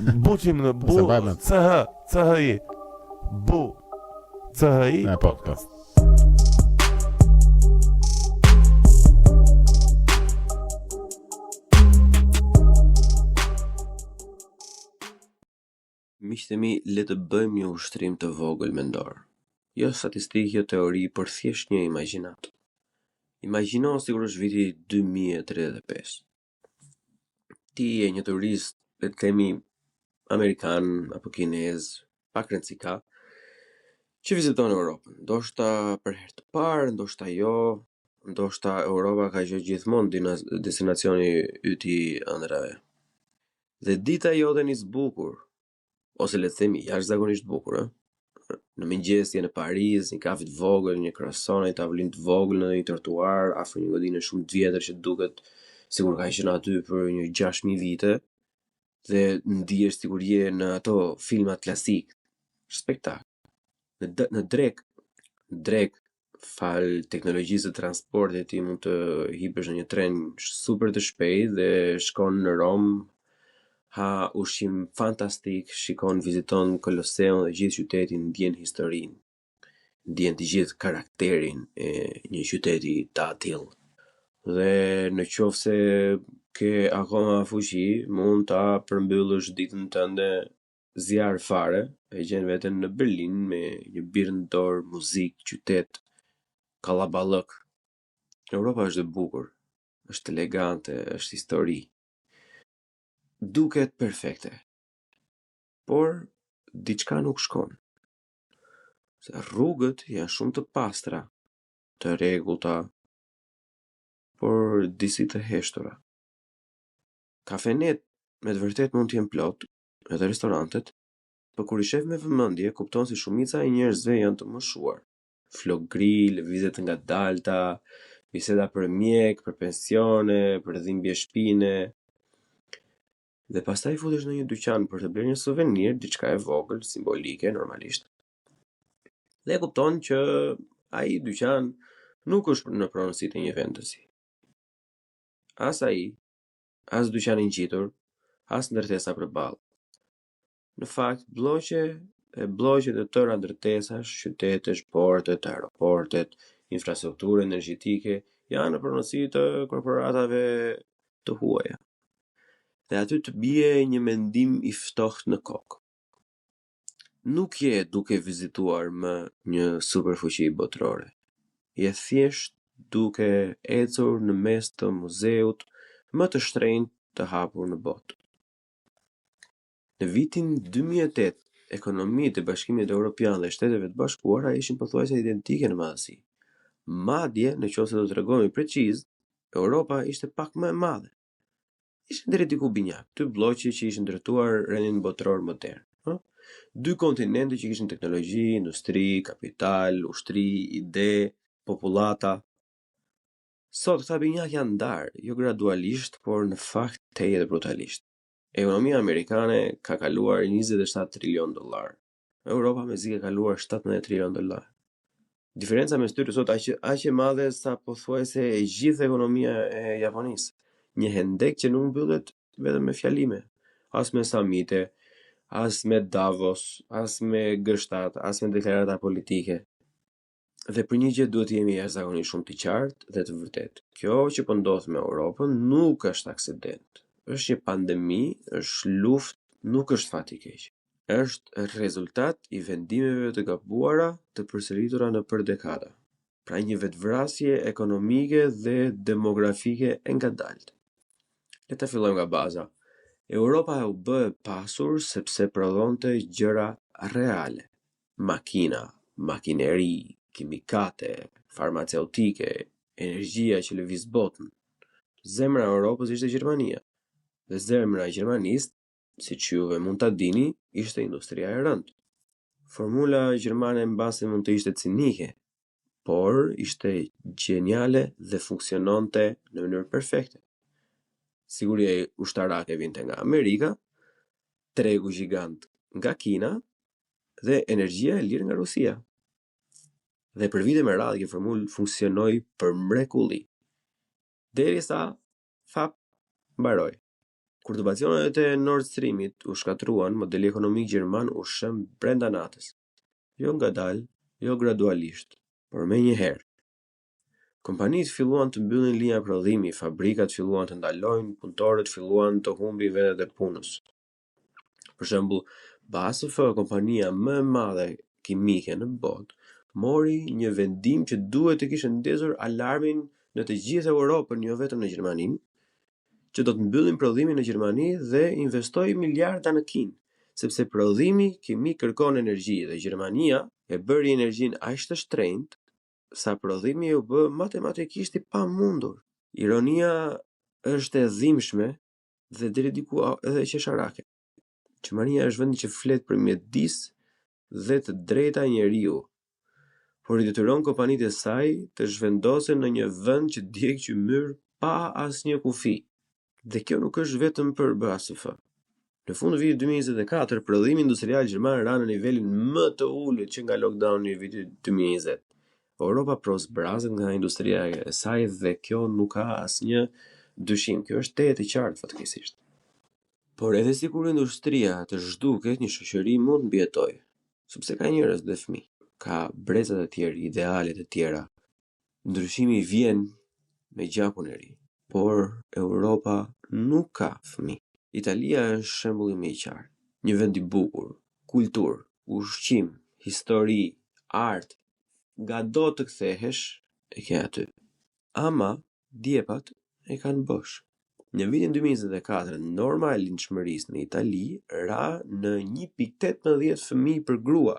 Buqim në bu CHI Bu CHI podcast. Miqtë mi, le të bëjmë një ushtrim të vogël mendor. Jo statistikë, jo teori, por thjesht një imagjinat. Imagjino sikur është viti 2035. Ti je një turist, le të themi amerikan apo kinez, pak rëndësika, që viziton Europën. Ndoshta për herë të parë, ndoshta jo, ndoshta Europa ka qenë gjithmonë destinacioni yt I ëndrave. Dhe dita jote nis bukur, ose le të themi jashtëzakonisht bukur, Në mëngjes je në Paris, një kafe të vogël, një croissant, një tavolinë të vogël në një trotuar, afër një godinë shumë të vjetër që duket sikur ka qenë aty për një 6000 vite, dhe ndihesh sikur je në ato filmat klasik. Spektakël. Në drek, fal teknologjisë të transportit, ti mund të hipesh në një tren super të shpejtë dhe shkon në Rom. Ha ushqim fantastik, shikon, viziton Koloseun dhe gjithë qytetin, ndjen historinë, ndjen të gjithë karakterin e një qyteti të atill. Dhe në qoftë se ke akoma fuqi, mund ta përmbyllësh ditën tënde zjarr fare, e gjen veten në Berlin me një birë në dorë, muzikë, qytet, kallaballok. Europa është e bukur, është elegante, është histori. Duket perfekte, por diçka nuk shkon. Se rrugët janë shumë të pastra, të rregullta, por disi të heshtura. Kafenet me të vërtet mund të jenë plot, edhe restorantet, por kur I shef me vëmendje, kupton se shumica e njerëzve janë të moshuar. Flok grill, lëvizje të ngadalta, biseda për mjek, për pensione, për dhimbje shpine. Dhe pastaj futesh në një dyqan për të blerë një suvenir, diçka e vogël, simbolike, normalisht. Dhe kupton që ai dyqan nuk është në pronësitë e një vendësi. As ai, as dyqani I ngjitur, as ndërtesa përballë. Në fakt, bllogje të tëra ndërtesash, qytetesh, portet, aeroportet, infrastrukturë energjetike janë në pronësi të korporatave të huaja. Dhe aty të bie një mendim I ftohtë në kokë. Nuk je duke vizituar më një superfuqi botërore. Je thjesht duke ecur në mes të muzeut më të shtrenjtë të hapur në botë. Në vitin 2008, ekonomitë e Bashkimit Evropian dhe Shteteve të Bashkuara ishin pothuajse identike në madhësi. Madje, nëse do të tregojmë precizë, Europa ishte pak më e madhe. Ishin deri diku binjak, 2 bllokë që ishin ndërtuar rendin botëror modern. 2 kontinente që kishin teknologji, industri, kapital, ushtri, ide, popullata. Sot këta binjak janë ndarë, jo gradualisht, por në fakt teje dhe brutalisht. Ekonomia amerikane ka kaluar 27 trilion dollar. Europa mezi ka kaluar 17 trilion dollar. Diferenca mes tyre sot aq e madhe sa pothuajse e gjithë ekonomia e Japonisë. Një hendek që nuk mbyllet vetëm me fjalime, as me samite, as me Davos, as me gështat, as me deklarata politike. Dhe për një gjë duhet jemi jashtëzakonisht shumë të qartë dhe të vërtetë. Kjo që po ndodh me Europën nuk është aksident. Është një pandemi, është luftë, nuk është fat I keq. Është rezultat I vendimeve të gabuara të përsëritura nëpër dekada. Pra një vetvrasje ekonomike dhe demografike e ngadaltë. Le ta fillojmë nga baza. Europa u bë e pasur sepse prodhonte gjëra reale. Makina, makineri, kimikate, farmaceutike, energjia që lëviz botën. Zemra e Europës ishte Gjermania. Dhe zemra e Gjermanisë, siç juve mund ta dini, ishte industria e rëndë. Formula gjermane mbase mund të ishte cinike, por ishte gjeniale dhe funksiononte në mënyrë perfekte. Siguria ushtarake vinte nga Amerika, tregu gjigant nga Kina dhe energjia e lirë nga Rusia. Dhe për vite me radhë kjo formulë funksionoi për mrekulli. Derisa mbaroi. Kur tubacionet e Nord Streamit u shkatruan, modeli ekonomik gjerman u shëm brenda natës. Jo ngadalë, jo gradualisht, por me njëherë. Kompanitë filluan të mbyllin linja prodhimi, fabrikat filluan të ndalojnë, punëtorët filluan të humbin vendet e punës. Për shembull, BASF, kompania më e madhe kimike në botë, mori një vendim që duhet të kishte ndezur alarmin në të gjithë Europën, jo vetëm në Gjermaninë, që do të mbyllin prodhimin në Gjermani dhe investoi miliarda në Kinë, sepse prodhimi kimik kërkon energji dhe Gjermania e bëri energjinë aq të shtrenjtë sa prodhimi u bë matematikisht i pamundur. Ironia është e dhimbshme dhe deri diku edhe qesharake. Gjermania është vendi që flet për mjedis dhe të drejta e njeriu, por i detyron kompanitë e saj të zhvendosen në një vend që djeg qymyr pa asnjë kufi. Dhe kjo nuk është vetëm për BASF. Në fund të vitit 2024, prodhimi industrial gjerman ra në nivelin më të ulët që nga lockdowni i vitit 2020. Europa prosbrazet nga industria e saj dhe kjo nuk ka asnjë dyshim. Kjo është tejet e qartë fatkeqësisht. Por edhe sikur industria të zhduket, një shoqëri mund mbijetojë, sepse ka njerëz dhe fëmijë, ka brezat e tjerë, idealet e tjera. Ndryshimi vjen me gjakun e ri, por Europa nuk ka fëmijë. Italia është shembulli më i qartë. Një vend i bukur, kulturë, ushqim, histori, art. Nga do të kthehesh, e ke aty. Ama, djepat e kanë bosh. Në vitin 2024, norma e lindshmërisë në Itali ra në 1.18 fëmijë për grua.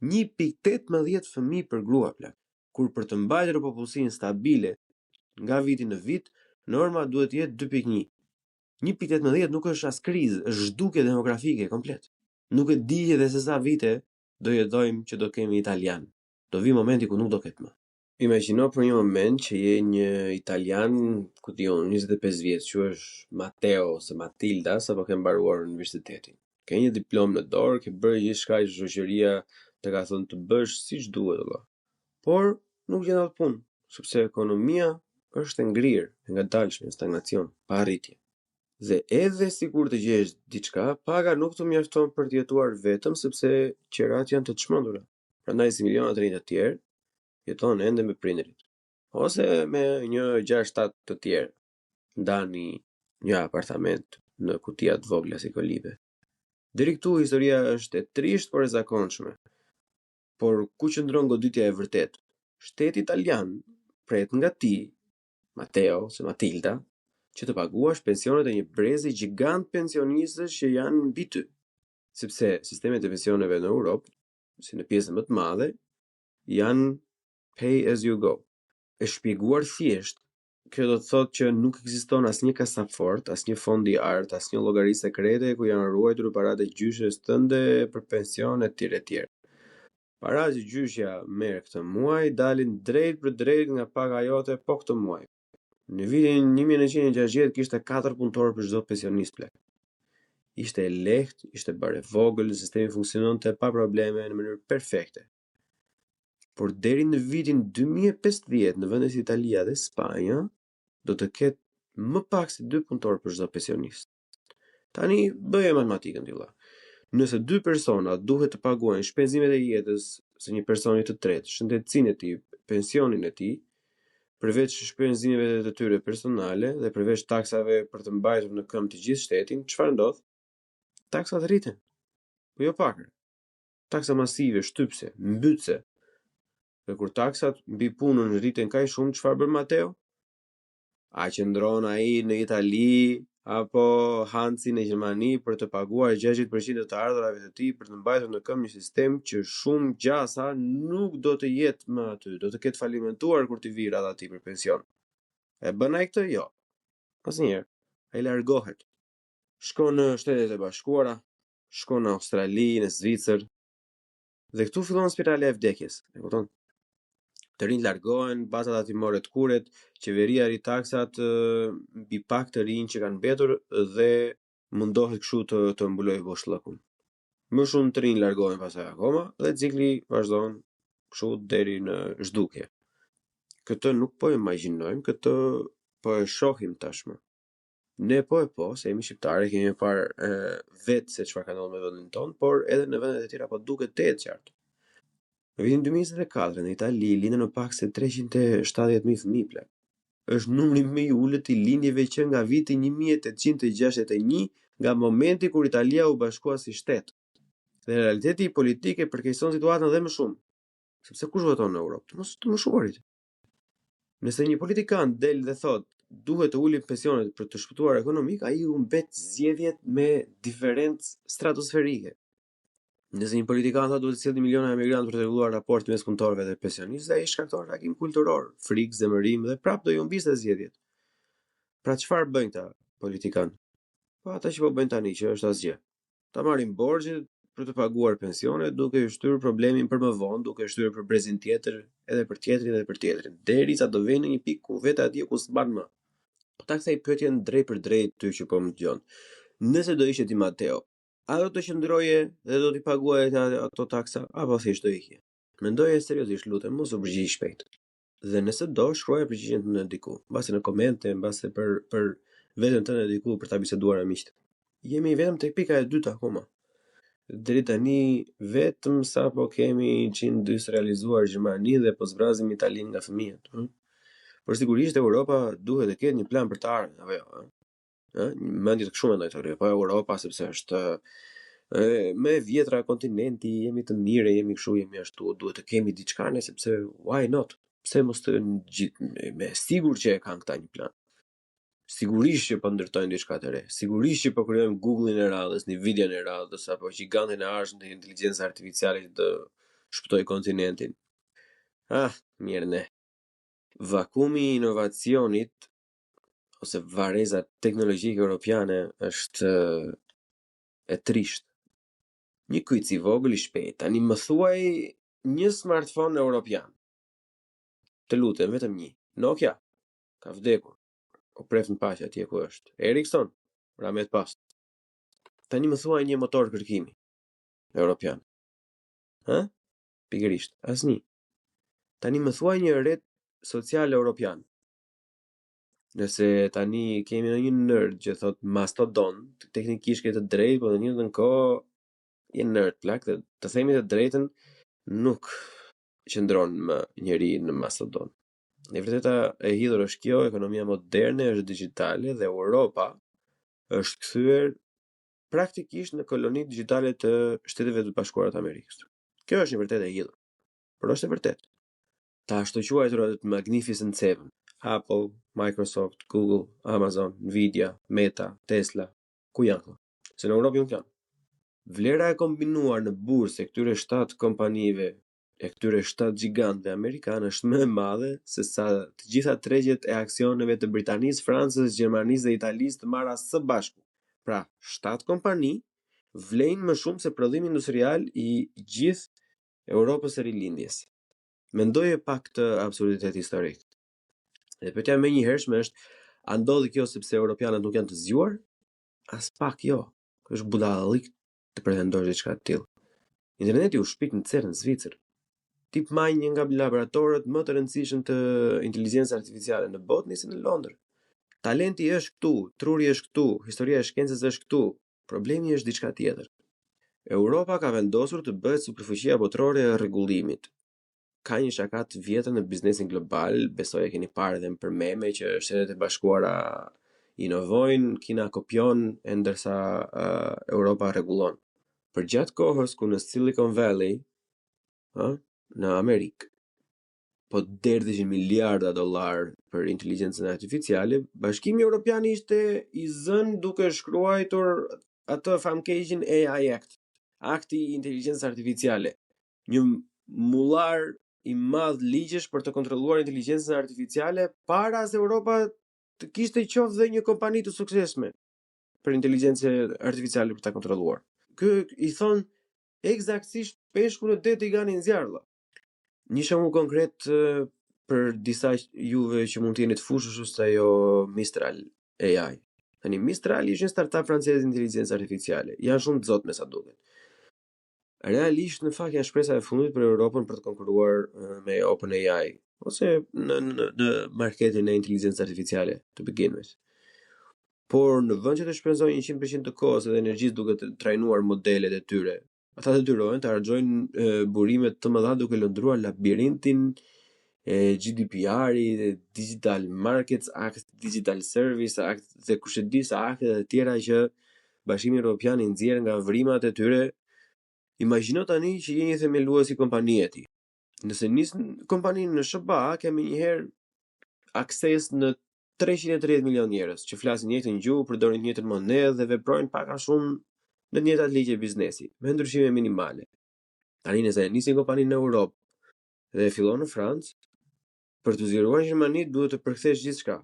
1.18 fëmijë për grua, plak. Kur për të mbajtur popullsinë stabile nga viti në vit, norma duhet të jetë 2.1. 1.18 nuk është as krizë, është zhdukje demografike komplet. Nuk e di edhe se sa vite do jetojmë që do kemi italian. Do vi momenti ku nuk do ketë më. Imagjino për një moment që je një italian, ku diun, 25 vjeç, quhesh Matteo ose Matilda, sapo ke mbaruar universitetin. Ke një diplomë në dorë, ke bërë gjithçka që shoqëria të ka thënë të bësh siç duhet valla. Por nuk gjendat punë, sepse ekonomia është e ngrirë, e ngadalshme, stagnacion, pa arritje. Dhe edhe sikur të gjesh diçka, paga nuk të mjafton për të jetuar vetëm sepse qerat janë të çmendura. Prandaj si milionat rinj të tjerë, jeton ende me prindërit. Ose me një 6-7 të tjerë. Ndani një apartament në kutia të vogla si kolibe. Deri këtu historia është e trisht por e zakonshme. Por ku qëndron goditja e vërtet? Shteti italian pret nga ti, Matteo ose Matilda, që të paguash pensionet e një brezi gjigant pensionistësh që janë mbi ty. Sepse sistemet e pensioneve në Europë, si në pjesën më të madhe, janë pay as you go. E shpjeguar thjesht, kjo do të thotë që nuk ekziston asnjë kasafort, asnjë fond i art, asnjë llogari sekrete ku janë ruajtur paratë e gjyshes tënde për pension etj. Paratë që gjyshja merr këtë muaj dalin drejt për drejt nga paga jote po këtë muaj. Në vitin 1960 kishte 4 punëtorë për çdo pensionist plak. Ishte e lehtë, ishte bare vogël, sistemi funksiononte pa probleme në mënyrë perfekte. Por deri në vitin 2050 në vende si Italia dhe Spanja do të ketë më pak se 2 punëtorë për çdo pensionist. Tani bëje matematikën ti vëlla. Nëse 2 persona duhet të paguajnë shpenzimet e jetës së një personi të tretë, shëndetësinë e tij, pensionin e tij, përveç shpenzimeve të tyre personale dhe përveç taksave për të mbajtur në këmbë të gjithë shtetin, çfarë ndodh? Taksat rriten. Po jo pak. Taksa masive, shtypse, mbytse. Dhe kur taksat mbi punën rriten kaq shumë, çfarë bën Matteo? A qëndron ai në Itali apo Hansi në Gjermani për të paguar 60% të ardhurave të tij për të mbajtur në këmbë një sistem që shumë gjasa nuk do të jetë më aty, do të ketë falimentuar kur të vijë rradha e tij për pension. E bën ai këtë? Jo. Asnjëherë. Ai largohet. Shkon në Shtetet e Bashkuara, shkon në Australi, në Zvicër. Dhe këtu fillon spirala e vdekjes, e kupton? Të rinj largohen, bazat atimore të kuret, qeveria rri taksat mbi pak të rinj që kanë mbetur dhe mundohet kështu të mbulojë boshllëkun. Më shumë të rinj largohen pastaj akoma dhe cikli vazhdon kështu deri në zhdukje. Këtë nuk po imagjinojmë, këtë po e shohim tashmë. Ne po, se jemi shqiptarë, kemi parë vetë se çfarë ka ndodhur me vendin tonë, por edhe në vendet e tjera po duket të qartë. Në vitin 2024 në Itali lindën më pak se 370.000 fëmijë plak. Është numri më i ulët i lindjeve që nga viti 1861, nga momenti kur Italia u bashkua si shtet. Dhe realiteti politik e përkeqëson situatën edhe më shumë, sepse kush voton në Europë? Të moshuarit. Nëse një politikan del dhe thot duhet të ulim pensionet për të shpëtuar ekonomik, ai u mbet zgjedhjet me diferencë stratosferike. Nëse një politikan thot duhet të sjellë miliona emigrantë për të rregulluar raportin mes punëtorëve dhe pensionistëve, ai shkakton takim kulturor, frikë, zemërim dhe prapë do ju mbiste zgjedhjet. Pra çfarë bëjnë këta politikan? Po ata që po bëjnë tani që është asgjë. Ta marrin borxhet për të paguar pensionet, duke u shtyr problemin për më vonë, duke shtyr për brezin tjetër, edhe për tjetrin, derisa do vjen në një pikë ku vetë atje ku s'ban më. Po ta kthej pyetjen drejt për drejt ty që po më dëgjon. Nëse do ishte ti Matteo, a do të qëndroje dhe do t'i paguaje ato taksa, apo thjesht do ikje? Mendoje seriozisht, lutem, mos u përgjigj shpejt. Dhe nëse do, shkruaje përgjigjen tënde diku, mbase në komente, mbase për veten tënde diku për ta biseduar me miqtë. Jemi vetëm tek pika e dytë akoma. Deri tani vetëm sa po kemi që industrializuar Gjermaninë dhe po zbrazim Italinë nga fëmijët. Por sigurisht Europa duhet të ketë një plan për të ardhmen, apo jo? Mendje të kështu mendoj të po Europa sepse është më e vjetra kontinenti, jemi të mirë, jemi kështu, jemi ashtu, duhet të kemi diçka ne sepse why not? Pse mos të me sigurt që e kanë këta një plan. Sigurisht që po ndërtojnë diçka të re. Sigurisht që po krijojmë Google-in e radhës, Nvidia-n e radhës apo gigantin e arshëm të inteligjencës artificiale që të shpëtoj kontinentin. Mirë ne. Vakumi i inovacionit ose vareza teknologjike europiane është e trisht. Një kujt i vogël i shpejt, tani më thuaj një smartphone europian. Të lutem, vetëm një. Nokia ka vdekur. O pref në paqe atje ku është. Ericsson, ramet pas. Tani më thuaj një motor kërkimi europian. Pikërisht, asnjë. Tani më thuaj një rrjet social europian. Nëse tani kemi një nerd që thot mastodon, teknikisht ke të drejtë, por në një njëjtën kohë je nerd plak, dhe të themi të drejtën nuk qëndron më njëri në mastodon. Në vërteta e hidhur është kjo, ekonomia moderne është digjitale dhe Europa është kthyer praktikisht në koloni digjitale të Shteteve të Bashkuara të Amerikës. Kjo është një vërtetë e hidhur. Por është e vërtetë. Ta ashtu quajturat Magnificent Seven, Apple, Microsoft, Google, Amazon, Nvidia, Meta, Tesla, ku janë këto? Se në Europë nuk janë. Vlera e kombinuar në bursë e këtyre 7 kompanive e këtyre 7 gjigantëve amerikanë është më e madhe se sa të gjitha tregjet e aksioneve të Britanisë, Francës, Gjermanisë dhe Italisë të marra së bashku. Pra, 7 kompani vlejnë më shumë se prodhimi industrial i gjithë Europës së rilindjes. Mendoje pak të absurditet historik. Dhe pyetja më e njëhershme është, a ndodhi kjo sepse europianët nuk janë të zgjuar? As pak jo. Është budallik të pretendosh diçka të tillë. Interneti u shpik në Cern, në Zvicër. Tip marrë një nga laboratorët më të rëndësishëm të inteligjencës artificiale në botë nisi në Londër. Talenti është këtu, truri është këtu, historia e shkencës është këtu. Problemi është diçka tjetër. Europa ka vendosur të bëhet superfuqia botërore e rregullimit. Ka një shaka të vjetër në biznesin global, besoj e keni parë edhe për meme që Shtetet e Bashkuara inovojnë, Kina kopjon, e ndërsa Europa rregullon. Për gjatë kohës ku në Silicon Valley, në Amerikë, po derdhishin miliarda dollar për inteligjencën artificiale, Bashkimi Evropian ishte i zënë duke shkruar atë famkeqin AI Act, akti i inteligjencës artificiale. Një mullar i madh ligjesh për të kontrolluar inteligjencën artificiale para se Europa të kishte qoftë dhe një kompani të suksesshme për inteligjencën artificiale për ta kontrolluar. Ky i thon eksaktësisht peshku në det i ganin zjarlla. Një shembull konkret për disa juve që mund të jeni të fushur është ajo Mistral AI. Tani Mistral është një startup francez inteligjencë artificiale. Janë shumë të zot me sa duket. Realisht në fakt janë shpresa e fundit për Europën për të konkuruar me OpenAI ose në marketin e inteligjencës artificiale to begin with. por në vend që të shpenzojnë 100% të kohës dhe energjisë duke të trajnuar modelet e tyre, ata detyrojnë të harxojnë burime të mëdha duke lëndruar labirintin e GDPR-i, Digital Markets Act, Digital Service Act dhe kush e di sa akte të tjera që Bashkimi Evropian i nxjerr nga vrimat e tyre. Imagjino tani që je një themelues i kompanisë e ti. Nëse nisën kompaninë në SBA, kemi njëherë akses në 330 milion njerëz që flasin njëjtën gjuhë, përdorin njëjtën monedhë dhe veprojnë pak a shumë në të njëjtat ligje biznesi, me ndryshime minimale. Tani nëse nisin kompaninë në Europë dhe fillon në Francë, për të zgjeruar në Gjermani duhet të përkthesh gjithçka.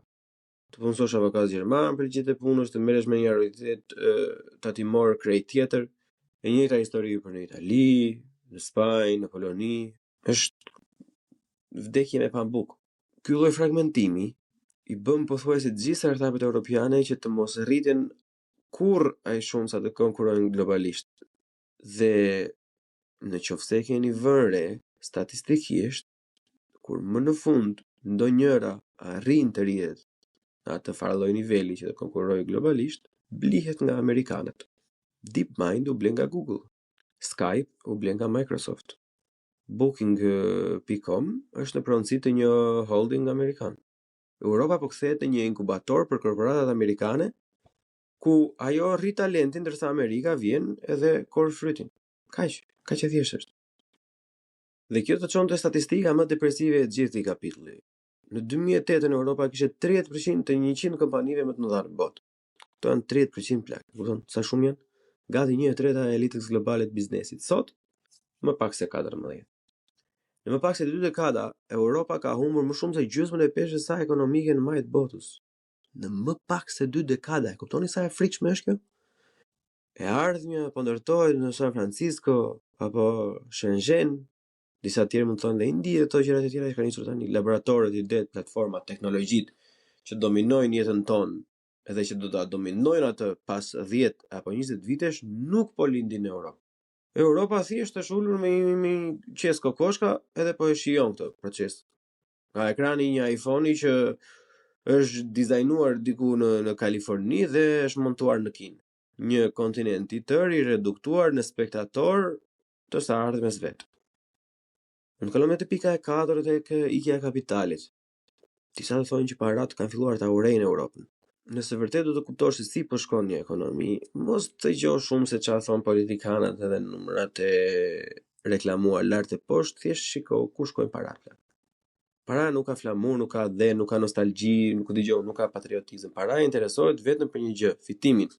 Të punësosh avokat gjerman për ligjet e punës, të merresh me një autoritet tatimor krejt tjetër, e njëjta histori për në Itali, në Spanjë, në Poloni, është vdekje me pambuk. Ky lloj fragmentimi i bën pothuajse të gjithë startupet europiane që të mos rriten kurrë aq shumë sa të konkurrojnë globalisht. Dhe në qoftë se keni vënë re statistikisht, kur më në fund ndonjëra arrin të rritet në atë farë lloj niveli që të konkurrojë globalisht, blihet nga amerikanët. DeepMind u blen nga Google, Skype u blen nga Microsoft. Booking.com është në pronësi të një holding amerikan. Europa po kthehet në një inkubator për korporatat amerikane, ku ajo rrit talentin ndërsa Amerika vjen edhe kor frytin. Kaq e thjeshtë është. Dhe kjo të çonte statistika më depresive e gjithë i kapitulli. Në 2008 në Europa kishte 30% të 100 kompanive më të mëdha në botë. Këto janë 30% plak. Kupton sa shumë janë? Gati 1/3 e elitës globale të biznesit. Sot më pak se 14. Në më pak se 2 dekada, Europa ka humbur më shumë se gjysmën e peshës së saj ekonomike në majtë botës. Në më pak se 2 dekada, e kuptoni sa e frikshme është kjo? E ardhmja po ndërtohet në San Francisco apo Shenzhen, disa tjerë mund të thonë dhe Indi dhe to gjërat e tjera që kanë nisur tani, laboratorët, idetë, platformat, teknologjitë që dominojnë jetën tonë, edhe që do ta dominojnë atë pas 10 apo 20 vitesh, nuk po lindin në Europë. Europa thjesht është ulur me qes kokoshka edhe po e shijon këtë proces. Nga ekrani një iPhone-i që është dizajnuar diku në Kaliforni dhe është montuar në Kinë. Një kontinent i tërë i reduktuar në spektator të së ardhmes vetë. Në kalon me të pika e 4 tek ikja e kapitalit. Disa të thonë që parat kanë filluar ta urejnë Europën. Nëse vërtet do të kuptosh se si po shkon një ekonomi, mos të dëgjosh shumë se çfarë thon politikanët edhe numrat e reklamuar lart e poshtë, thjesht shiko ku shkojnë parat. Para nuk ka flamur, nuk ka dhe, nuk ka nostalgji, nuk ka patriotizëm. Para interesohet vetëm për një gjë, fitimin.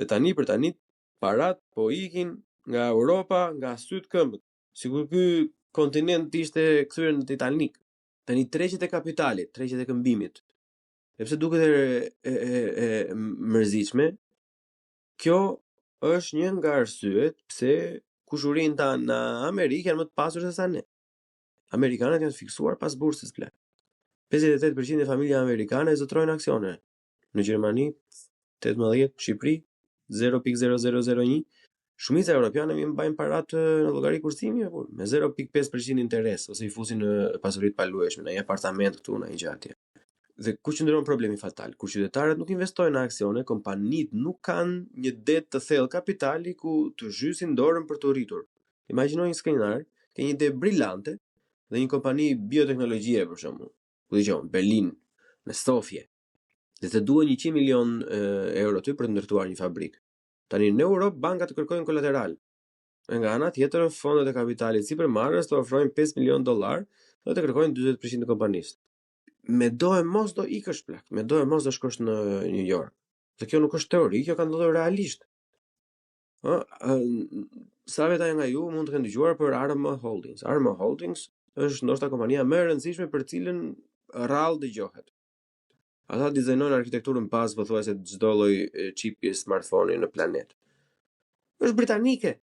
Dhe tani për tani parat po ikin nga Europa, nga syt këmbët. Sikur ky kontinent ishte kthyer në Titanic. Tani treqet e kapitalit, treqet e këmbimit. Sepse duket e mërzitshme, kjo është një nga arsyet pse kushurin ta në Amerikë janë më të pasur se sa ne. Amerikanët janë fiksuar pas bursës plak. 58% e familja amerikane zotrojnë aksione. Në Gjermani 18, Shqipëri 0.0001. Shumica europiane më mbajnë parat në llogari kursimi me 0.5% interes ose i fusin në pasuritë paluajshme, në një apartament këtu, në një gjë atje. Dhe ku qëndron problemi fatal? Kur qytetarët nuk investojnë në aksione, kompanitë nuk kanë një det të thellë kapitali ku të zhysin dorën për të rritur. Imagjino një skenar, ke një ide brillante dhe një kompani bioteknologjie për shembull. Ku dëgjon, Berlin, në Sofje. Dhe të duhen 100 milion euro ty për të ndërtuar një fabrikë. Tani në Europë bankat kërkojnë kolateral. Nga ana tjetër, fondet e kapitalit sipërmarrës të ofrojnë $5 milion dhe të kërkojnë 40% të kompanisë. Me do e mos do ikësh plak, me do e mos do shkosh në New York. Dhe kjo nuk është teori, kjo ka ndodhur realisht. Sa veta nga ju mund të kenë dëgjuar për Arma Holdings. Arma Holdings është ndoshta kompania më e rëndësishme për cilën rrallë dëgjohet. Ata dizajnojnë arkitekturën bazë pothuajse çdo lloj qipi smartphone në planet. Është britanike.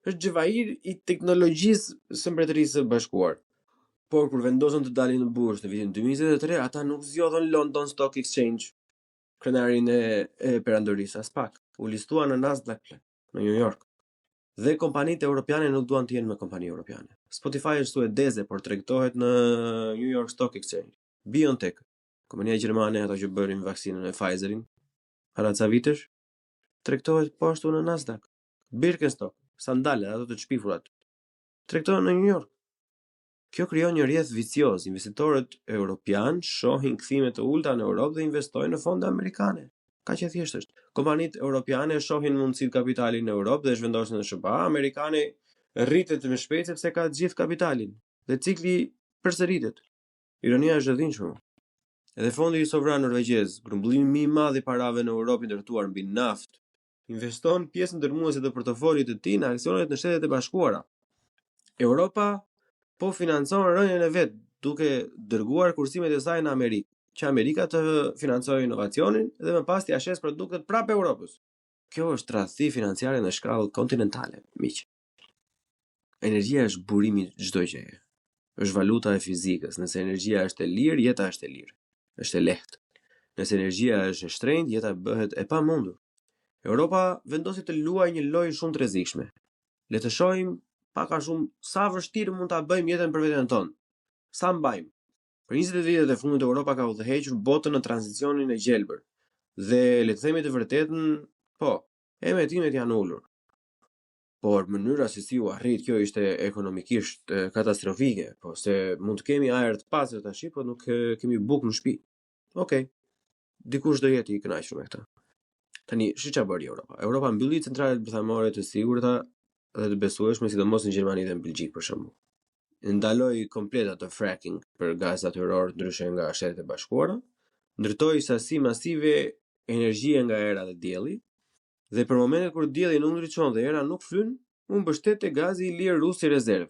Është xhevair i teknologjisë së Mbretërisë së Bashkuar. Por kur vendosën të dalin në bursë në vitin 2023, ata nuk zgjodhën London Stock Exchange, krenarin e perandorisë as pak. U listuan në Nasdaq në New York. Dhe kompanitë europiane nuk duan të jenë me kompani europiane. Spotify është suedeze, por tregtohet në New York Stock Exchange. BioNTech, kompania gjermane, ata që bërin vaksinën e Pfizerin, para ca vitesh tregtohet po ashtu në Nasdaq, Birkenstock, sandalet ato të çpifurat. Tregtohen në New York. Kjo krijon një rrjedh vicioz. Investitorët europian shohin kthime të ulta në Europë dhe investojnë në fonde amerikane. Kaq e thjeshtë është. Kompanitë europiane shohin mundësitë kapitali në Europë dhe zhvendosen në SBA, amerikane rritet më shpejt sepse ka të gjithë kapitalin dhe cikli përsëritet. Ironia është e dhimbshme. Edhe fondi sovran norvegjez, grumbullimi më i madh i parave në Europë ndërtuar mbi naftë, investon pjesën dërmuese të portofolit të tij në aksionet në Shtetet e Bashkuara. Europa po financon rënien e vet duke dërguar kursimet e saj në Amerikë, që Amerika të financojë inovacionin dhe më pas t'i ashes produktet prapë Europës. Kjo është tradhti financiare në shkallë kontinentale, miq. Energjia është burimi i çdo gjëje. Është valuta e fizikës. Nëse energjia është e lirë, jeta është e lirë. Është e lehtë. Nëse energjia është e shtrenjtë, jeta bëhet e pamundur. Europa vendosi të luajë një lojë shumë të rrezikshme. Le të shohim pak a shumë sa vështirë mund ta bëjmë jetën për veten tonë. Sa mbajmë. Për 20 vitet e fundit Europa ka udhëhequr botën në tranzicionin e gjelbër. Dhe le të themi të vërtetën, po, emetimet janë ulur. Por mënyra se si u arrit kjo ishte ekonomikisht katastrofike, po se mund të kemi ajër të pastër tash, po nuk kemi bukë në shtëpi. Okej. Dikush do jetë i kënaqur me këtë. Tani, ç'a bëri Europa? Europa mbylli centralet bërthamore të sigurta dhe të besueshme, sidomos në Gjermani dhe në Belgjik për shembull. Ndaloi komplet atë fracking për gaz natyror ndryshe nga Shtetet e Bashkuara, ndërtoi sasi masive energjie nga era dhe dielli, dhe për momentet kur dielli nuk ndriçon dhe era nuk flyn, u mbështet te gazi i lirë rus si rezervë.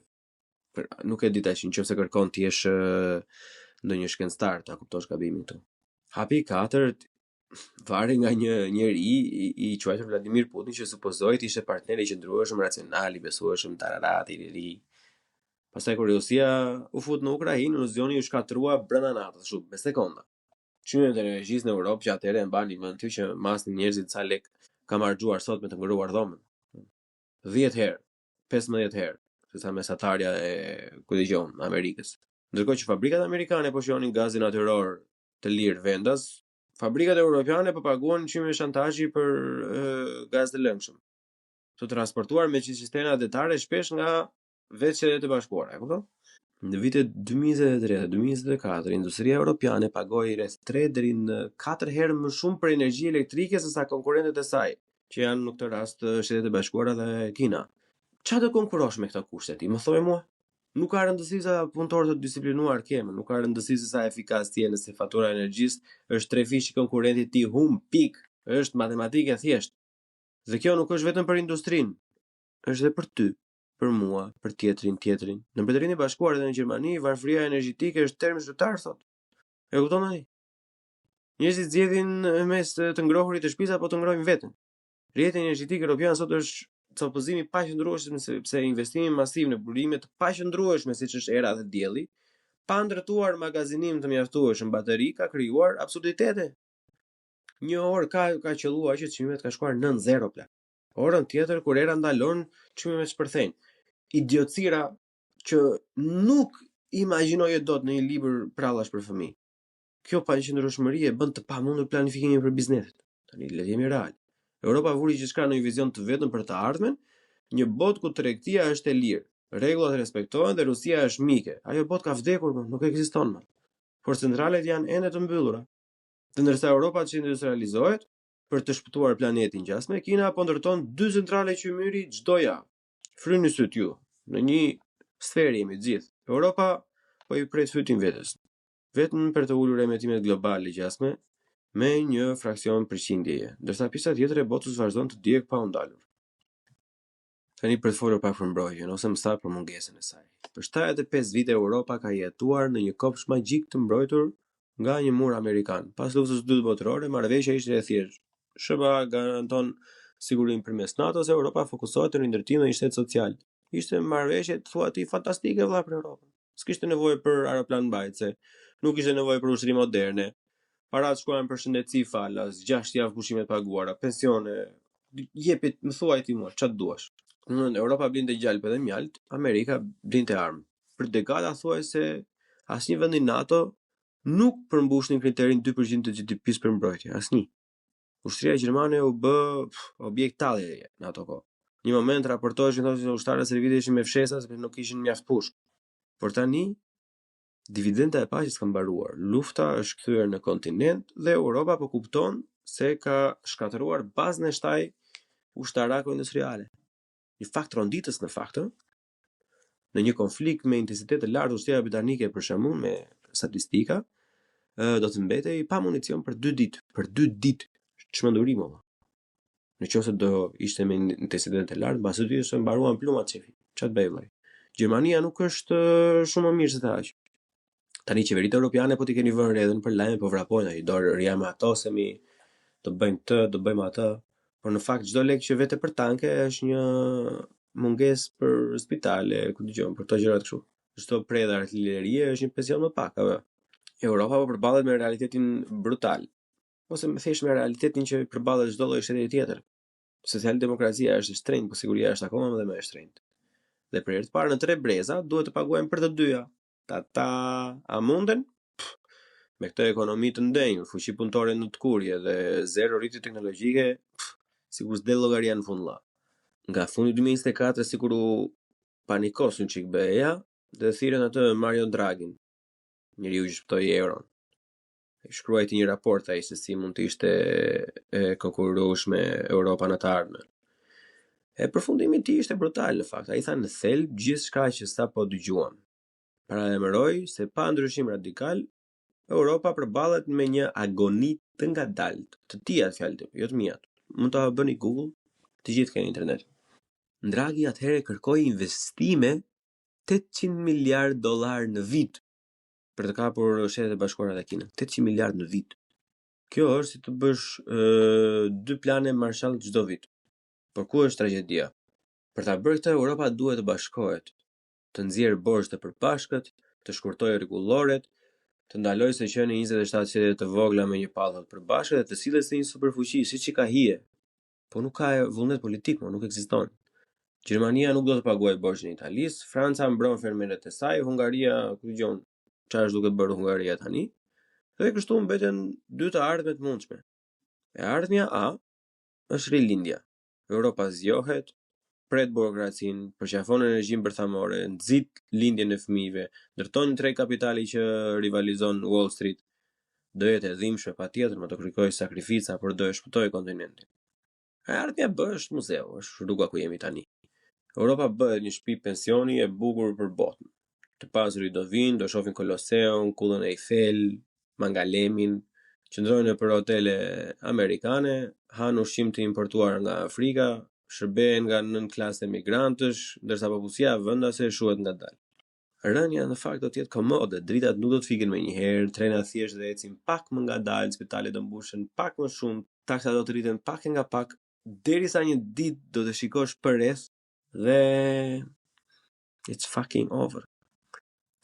Nuk e di tash nëse kërkon ti jesh ndonjë shkencëtar ta kuptosh gabimin këtu. Hapi i katërt varet nga një njeri i quajtur Vladimir Putin që supozoi të ishte partner i qëndrueshëm, racional, i besueshëm, tararat, i ri. Pastaj kur Rusia u fut në Ukrainë, iluzioni u shkatrua brenda natës, shumë me sekonda. Çmimet e energjisë në Europë që atëherë e mbani mend ty që masën njerëzit sa lek ka marrxuar sot me të ngëruar dhomën. 10 herë, 15 herë, sa mesatarja e ku dëgjon Amerikës. Ndërkohë që fabrikat amerikane po shjonin gazin natyror të lirë vendas, fabrikat europiane po paguan çmime shantazhi për gaz të lëngshëm, të transportuar me cisterna detare shpesh nga vetë Shtetet e Bashkuara, e kupton? Në vitet 2023 dhe 2024, industria europiane pagoi rreth 3 deri në 4 herë më shumë për energji elektrike se sa konkurrentët e saj, që janë në këtë rast Shtetet e Bashkuara dhe Kina. Çfarë do konkurosh me këto kushte ti? Më thuaj mua. Nuk ka rëndësi sa punëtorë të disiplinuar kemë, nuk ka rëndësi se sa efikas ti je nëse fatura e energjisë është 3 fish i konkurrentit ti pik. Është matematikë e thjeshtë. Dhe kjo nuk është vetëm për industrinë, është edhe për ty, për mua, për tjetrin. Në Mbretërinë e Bashkuar dhe në Gjermani, varfëria energjetike është term zyrtar sot. E kupton tani? Njerëzit zgjedhin mes të ngrohurit të shtëpisë apo të ngrohin veten. Rrjeti energjetik evropian sot është opozimi i paqëndrueshëm sepse investimi masiv në burime të paqëndrueshme siç është era dhe dielli, pa ndërtuar magazinim të mjaftueshëm bateri ka krijuar absurditete. Një orë ka qelluar që çmimet ka shkuar 9-0 plak. Orën tjetër kur era ndalon çmimet shpërthejnë. Idiocira që nuk imagjinoje dot në një libër prallash për fëmijë. Kjo paqëndrueshmëri e bën të pamundur planifikimin për bizneset. Tani le të jemi real. Europa vuri gjithçka në një vizion të vetëm për të ardhmen, një botë ku tregtia është e lirë, rregullat respektohen dhe Rusia është mike. Ajo botë ka vdekur, nuk ekziston më. Por centralet janë ende të mbyllura. Dhe ndërsa Europa që industrializohet për të shpëtuar planetin gjasme, Kina po ndërton 2 centrale qymyri çdo javë. Fryni syt ju, në një sferë jemi të gjithë. Europa po i pret fytin vetes. Vetëm për të ulur emetimet globale gjasme me një fraksion përqindjeje, ndërsa pjesa tjetër e botës vazhdon të djeg pa u ndalur. Tani për të folur pak për mbrojtjen ose më saktë për mungesën e saj. Për 75 vite Europa ka jetuar në një kopshtë magjik të mbrojtur nga një mur amerikan. Pas luftës së dytë botërore, marrëveshja ishte e thjeshtë. SBA garanton sigurinë përmes NATO-s, Europa fokusohet në ndërtimin e një shteti social. Ishte marrëveshje thuati fantastike vëlla për Europën. S'kishte nevojë për aeroplan mbajtëse, nuk ishte nevojë për ushtri moderne. Parat shkuan për shëndetësi falas, 6 javë pushime të paguara, pensione, jepit, më thuaj ti mua, çfarë duash. Europa blinte gjalpë dhe mjalt, Amerika blinte armë. Për dekada thuaj se asnjë vend i NATO nuk përmbushnin kriterin 2% të GDP-s për mbrojtje, asnjë. Ushtria gjermane u bë objekt tallje në ato kohë. Një moment raportoheshin thonë se ushtarët e servitit ishin me fshesa sepse nuk kishin mjaft pushk. Por tani dividenda e paqes ka mbaruar. Lufta është kthyer në kontinent dhe Europa po kupton se ka shkatëruar bazën e shtaj ushtarako-industriale. Një fakt ronditës në fakt, në një konflikt me intensitet të lartë ushtria britanike për shembull me statistika do të mbetej pa municion për 2 ditë. Për 2 ditë. Çmendurim valla. Në qoftë do ishte me intensitet të lartë, mbas ditës se mbaruan plumat çefi. Çat bëj vllai. Gjermania nuk është shumë më mirë se ta aq. Tani qeveritë europiane po t'i keni vënë redhen për lajme, po vrapojnë ai dorë rria me ato se mi do bëjmë këtë, do bëjmë atë. Por në fakt çdo lek që vete për tanke është një mungesë për spitale, ku dëgjon, për këto gjëra kështu. Çdo predha artillerie është një pension më pak, apo. Europa po përballet me realitetin brutal. Ose më thjesht me realitetin që përballet çdo lloj shteti tjetër. Socialdemokracia është e shtrenjtë, por siguria është akoma më e shtrenjtë. Dhe për herë të parë në 3 breza duhet të paguajmë për të dyja. A munden? Me këtë ekonomi të ndenjur, fuqi punëtore në të kurje dhe zero rritje teknologjike, sikur s'del llogaria në fund vlla. Nga fundi 2024 sikur u panikosun çik BE-ja dhe thirrën atë Mario Draghin, njeriu që shpëtoi euron. Shkruajti një raport ai se si mund të ishte e konkurrueshme Europa në të ardhmen. Përfundimi i tij ishte brutal në fakt. Ai tha në thelb gjithçka që sapo dëgjuam. Paralajmëroi se pa ndryshim radikal Europa përballet me një agoni të ngadalt. Të tija fjalë, jo të mia. Mund ta bëni Google, të gjithë keni internet. Draghi atëherë kërkoi investime $800 miliard në vit për të kapur Shtetet e Bashkuara dhe Kinën. 800 miliard në vit. Kjo është si të bësh 2 plane Marshall çdo vit. Por ku është tragjedia? Për ta bërë këtë Europa duhet të bashkohet, të nxjerrë borxh të përbashkët, të shkurtojë rregulloret, të ndalojë se qenë 27 shtete të vogla me një pallë të përbashkët dhe të sillet si një superfuqi siç i ka hije. Po nuk ka vullnet politik, nuk ekziston. Gjermania nuk do të paguajë borxhin e Italisë, Franca mbron fermerët e saj, Hungaria, ku dëgjon, çfarë është duke bërë Hungaria tani? Dhe kështu mbeten 2 të ardhmet të mundshme. E ardhmja A është rilindja. Europa zgjohet, pret burokracinë, përqafon energjinë bërthamore, nxit lindjen e fëmijëve, ndërton një treg kapitali që rivalizon Wall Street. Do jetë e dhimbshme patjetër, më të kërkojë sakrifica, por do e shpëtojë kontinentin. E ardhmja B është muzeu, është rruga ku jemi tani. Europa bëhet një shtëpi pensioni e bukur për botën. Të pasurit do vinë, do shohin Koloseun, kullën e Eiffel, Mangalemin, qëndrojnë nëpër hotele amerikane, han ushqim të importuar nga Afrika, shërbehen nga 9 klasë migrantësh, ndërsa popullsia vendase shuhet ngadalë. Rënja në fakt do të jetë komode, dritat nuk do të fiken menjëherë, trenat thjesht do ecin pak më ngadalë, spitalet do mbushen pak më shumë, taksa do të rriten pak nga pak, derisa një ditë do të shikosh përreth dhe it's fucking over.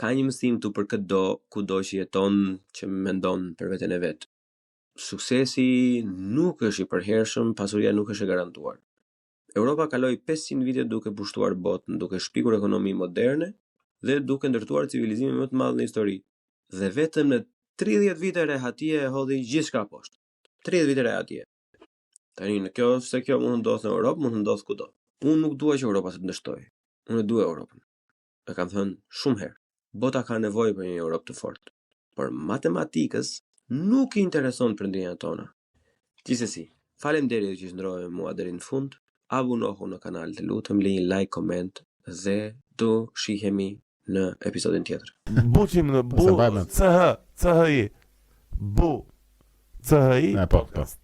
Ka një mësim tu për kudo që jeton që mendon për veten e vet. Suksesi nuk është i përhershëm, pasuria nuk është e garantuar. Europa kaloi 500 vite duke pushtuar botën, duke shpikur ekonomi moderne dhe duke ndërtuar civilizimin më të madh në histori. Dhe vetëm në 30 vite rehatie e hodhi gjithçka poshtë. 30 vite rehatie. Tani në kjo mund të ndodhë në Europë, mund të ndodhë kudo. Unë nuk dua që Europa të ndështojë. Unë dua Europën. E kam thënë shumë herë. Bota ka nevojë për një Europë të fortë. Por matematikës nuk i intereson prindërinjat tona. Gjithsesi, faleminderit që ndrove me mua deri në fund. Abonohu në kanal, të lutem, lë një like, koment dhe do shihemi në episodin tjetër. Buqim në bu, CHI, bu, CHI, podcast.